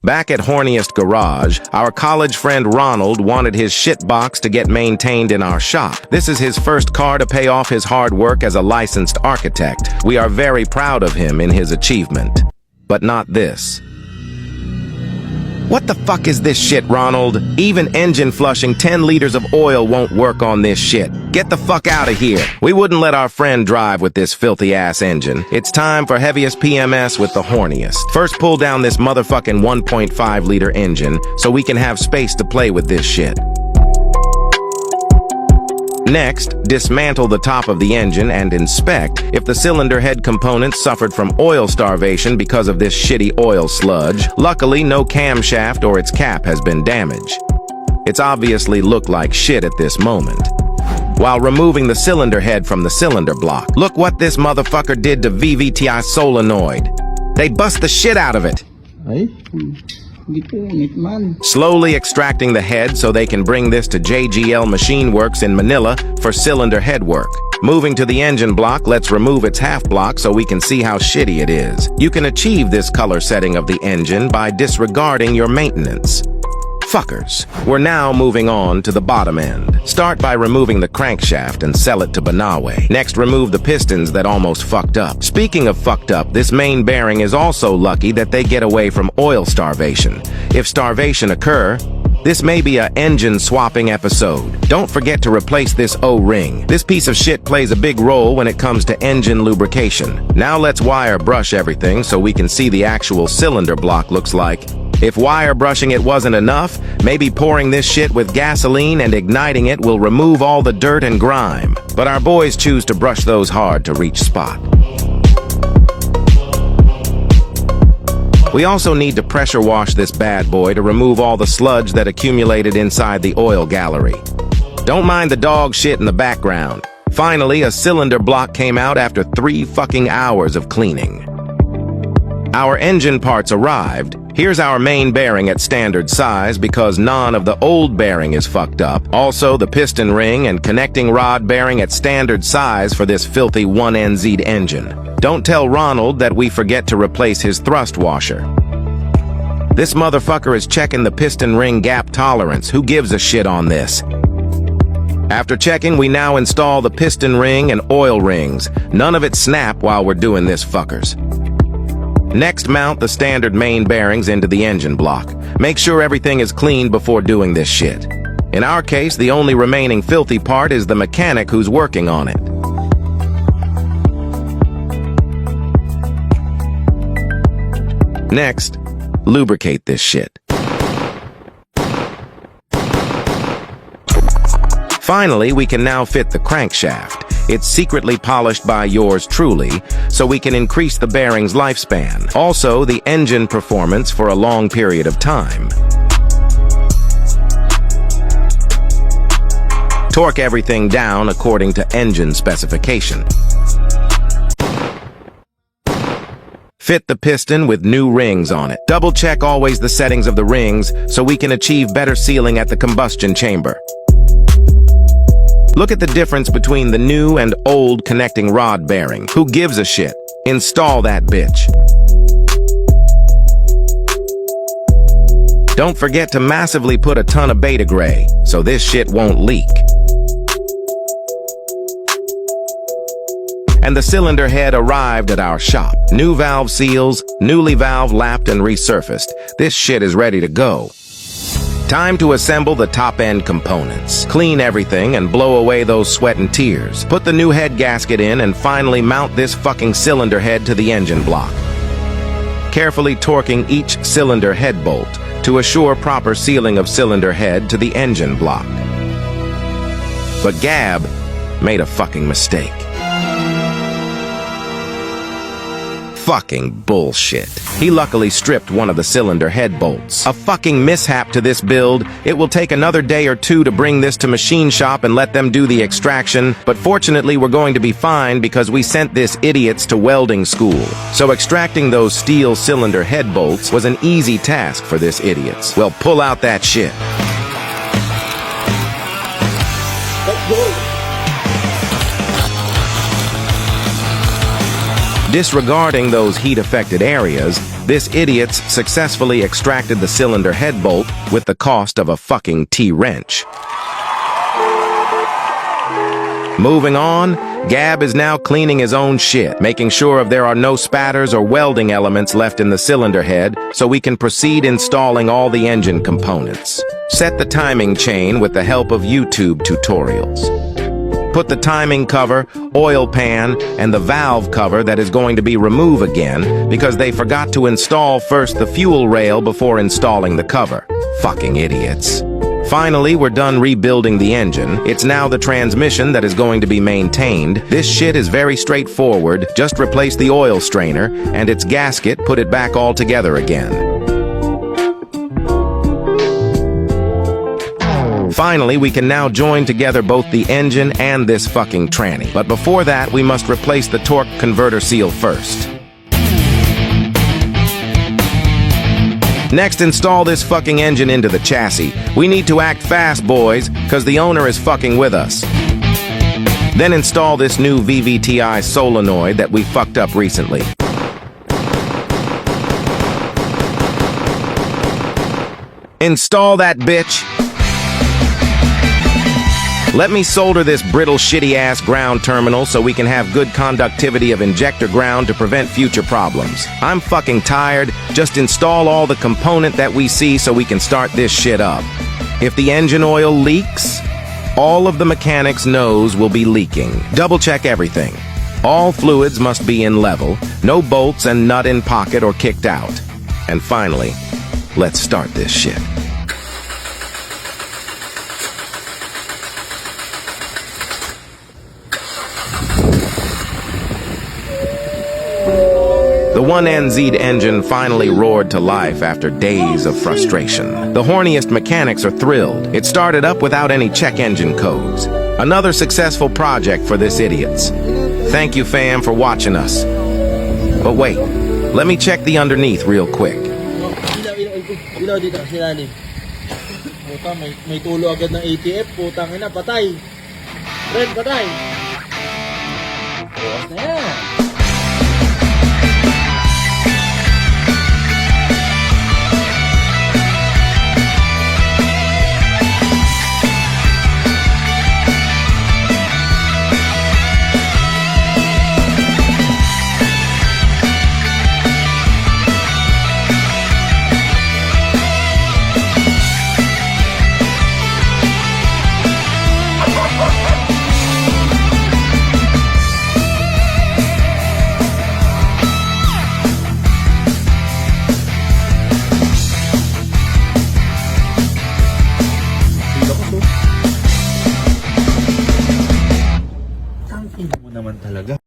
Back at Horniest Garage, our college friend Ronald wanted his shitbox to get maintained in our shop. This is his first car to pay off his hard work as a licensed architect. We are very proud of him in his achievement. But not this. What the fuck is this shit, Ronald? Even engine flushing 10 liters of oil won't work on this shit. Get the fuck out of here. We wouldn't let our friend drive with this filthy-ass engine. It's time for Heaviest PMS with the Horniest. First, pull down this motherfucking 1.5-liter engine so we can have space to play with this shit. Next, dismantle the top of the engine and inspect if the cylinder head components suffered from oil starvation because of this shitty oil sludge. Luckily, no camshaft or its cap has been damaged. It's obviously looked like shit at this moment. While removing the cylinder head from the cylinder block, look what this motherfucker did to VVTI solenoid. They bust the shit out of it. Slowly extracting the head so they can bring this to JGL Machine Works in Manila for cylinder head work. Moving to the engine block, let's remove its half block so we can see how shitty it is. You can achieve this color setting of the engine by disregarding your maintenance. Fuckers. We're now moving on to the bottom end. Start by removing the crankshaft and sell it to Banawe. Next, remove the pistons that almost fucked up. Speaking of fucked up, this main bearing is also lucky that they get away from oil starvation. If starvation occur, this may be a engine swapping episode. Don't forget to replace this O-ring. This piece of shit plays a big role when it comes to engine lubrication. Now let's wire brush everything so we can see the actual cylinder block looks like. If wire brushing it wasn't enough, maybe pouring this shit with gasoline and igniting it will remove all the dirt and grime. But our boys choose to brush those hard to reach spot. We also need to pressure wash this bad boy to remove all the sludge that accumulated inside the oil gallery. Don't mind the dog shit in the background. Finally, a cylinder block came out after 3 fucking hours of cleaning. Our engine parts arrived. Here's our main bearing at standard size because none of the old bearing is fucked up. Also, the piston ring and connecting rod bearing at standard size for this filthy 1NZ engine. Don't tell Ronald that we forget to replace his thrust washer. This motherfucker is checking the piston ring gap tolerance. Who gives a shit on this? After checking, we now install the piston ring and oil rings. None of it snap while we're doing this, fuckers. Next, mount the standard main bearings into the engine block. Make sure everything is clean before doing this shit. In our case, the only remaining filthy part is the mechanic who's working on it. Next, lubricate this shit. Finally, we can now fit the crankshaft. It's secretly polished by yours truly, so we can increase the bearing's lifespan. Also, the engine performance for a long period of time. Torque everything down according to engine specification. Fit the piston with new rings on it. Double check always the settings of the rings so we can achieve better sealing at the combustion chamber. Look at the difference between the new and old connecting rod bearing. Who gives a shit? Install that bitch. Don't forget to massively put a ton of beta gray, so this shit won't leak. And the cylinder head arrived at our shop. New valve seals, newly valve lapped and resurfaced. This shit is ready to go. Time to assemble the top-end components. Clean everything and blow away those sweat and tears. Put the new head gasket in and finally mount this fucking cylinder head to the engine block. Carefully torquing each cylinder head bolt to assure proper sealing of cylinder head to the engine block. But Gab made a fucking mistake. Fucking bullshit. He luckily stripped one of the cylinder head bolts. A fucking mishap to this build. It will take another day or two to bring this to machine shop and let them do the extraction, but fortunately we're going to be fine because we sent this idiots to welding school. So extracting those steel cylinder head bolts was an easy task for this idiots. Well, pull out that shit. Let's go. Disregarding those heat-affected areas, This idiot's successfully extracted the cylinder head bolt with the cost of a fucking T-wrench. Moving on, Gab is now cleaning his own shit, making sure there are no spatters or welding elements left in the cylinder head so we can proceed installing all the engine components. Set the timing chain with the help of YouTube tutorials. Put the timing cover, oil pan, and the valve cover that is going to be removed again because they forgot to install first the fuel rail before installing the cover. Fucking idiots. Finally, we're done rebuilding the engine. It's now the transmission that is going to be maintained. This shit is very straightforward. Just replace the oil strainer and its gasket, put it back all together again. Finally, we can now join together both the engine and this fucking tranny. But before that, we must replace the torque converter seal first. Next, install this fucking engine into the chassis. We need to act fast, boys, cause the owner is fucking with us. Then install this new VVTi solenoid that we fucked up recently. Install that bitch. Let me solder this brittle shitty-ass ground terminal so we can have good conductivity of injector ground to prevent future problems. I'm fucking tired. Just install all the component that we see so we can start this shit up. If the engine oil leaks, all of the mechanics knows will be leaking. Double check everything. All fluids must be in level, no bolts and nut in pocket or kicked out. And finally, let's start this shit. The 1NZ engine finally roared to life after days of frustration. The horniest mechanics are thrilled. It started up without any check engine codes. Another successful project for this idiots. Thank you, fam, for watching us. But wait, let me check the underneath real quick. Ilaw dito, silalim. Puta, may tulo agad ng ATF. Putang ina, patay. Red, patay. Bukas na yan. Tangin mo naman talaga.